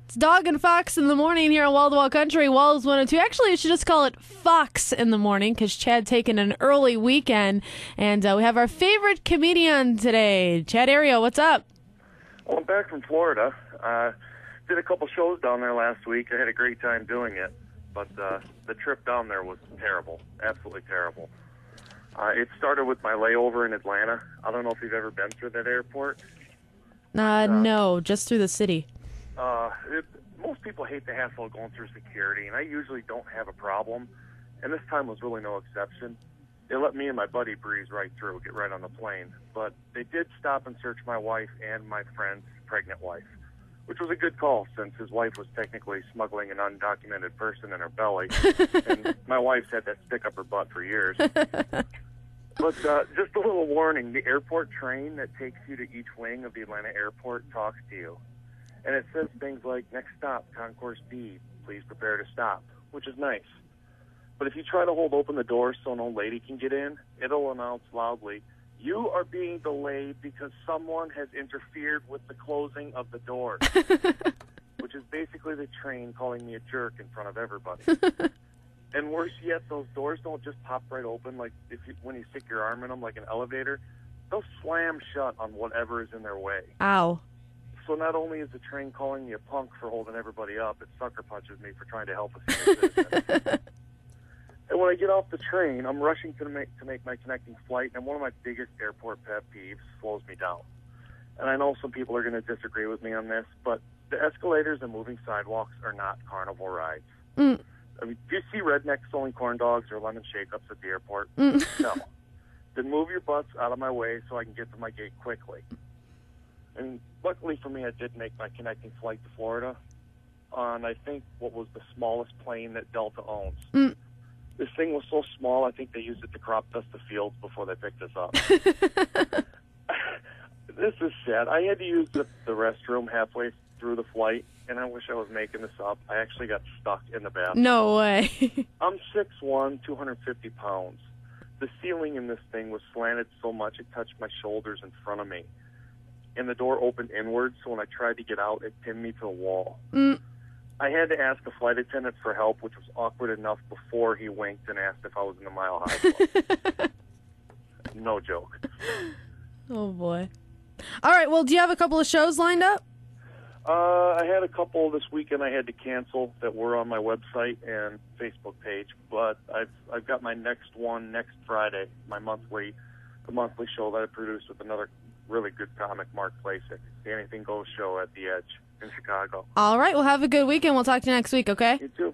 It's Dog and Fox in the morning here on Wall to Wall Country, Walls 102. Actually, you should just call it Fox in the morning because Chad's taking an early weekend. And we have our favorite comedian today, Chad Errio. What's up? Well, I'm back from Florida. Did a couple shows down there last week. I had a great time doing it. But the trip down there was terrible, absolutely terrible. It started with my layover in Atlanta. I don't know if you've ever been through that airport. No, just through the city. Most people hate the hassle of going through security, and I usually don't have a problem. And this time was really no exception. They let me and my buddy breeze right through, get right on the plane. But they did stop and search my wife and my friend's pregnant wife, which was a good call since his wife was technically smuggling an undocumented person in her belly. And my wife's had that stick up her butt for years. But just a little warning, the airport train that takes you to each wing of the Atlanta airport talks to you. And it says things like, next stop, Concourse B, please prepare to stop, which is nice. But if you try to hold open the door so an old lady can get in, it'll announce loudly, you are being delayed because someone has interfered with the closing of the door, which is basically the train calling me a jerk in front of everybody. And worse yet, those doors don't just pop right open like when you stick your arm in them like an elevator. They'll slam shut on whatever is in their way. Ow. So not only is the train calling me a punk for holding everybody up, it sucker punches me for trying to help a senior citizen. And when I get off the train, I'm rushing to make my connecting flight, and one of my biggest airport pet peeves slows me down. And I know some people are going to disagree with me on this, but the escalators and moving sidewalks are not carnival rides. Mm. I mean, do you see rednecks selling corn dogs or lemon shake-ups at the airport? No. Then move your butts out of my way so I can get to my gate quickly. And luckily for me, I did make my connecting flight to Florida on, I think, what was the smallest plane that Delta owns. Mm. This thing was so small, I think they used it to crop dust the fields before they picked us up. This is sad. I had to use the restroom halfway through the flight, and I wish I was making this up. I actually got stuck in the bathroom. No way. I'm 6'1", 250 pounds. The ceiling in this thing was slanted so much it touched my shoulders in front of me. And the door opened inward, so when I tried to get out, it pinned me to the wall. Mm. I had to ask a flight attendant for help, which was awkward enough before he winked and asked if I was in the Mile High Club. No joke. Oh, boy. All right, well, do you have a couple of shows lined up? I had a couple this weekend I had to cancel that were on my website and Facebook page, but I've got my next one next Friday, the monthly show that I produced with another really good comic, Mark Placek, the Anything Goes show at the Edge in Chicago. All right, well, have a good weekend. We'll talk to you next week, okay? You too.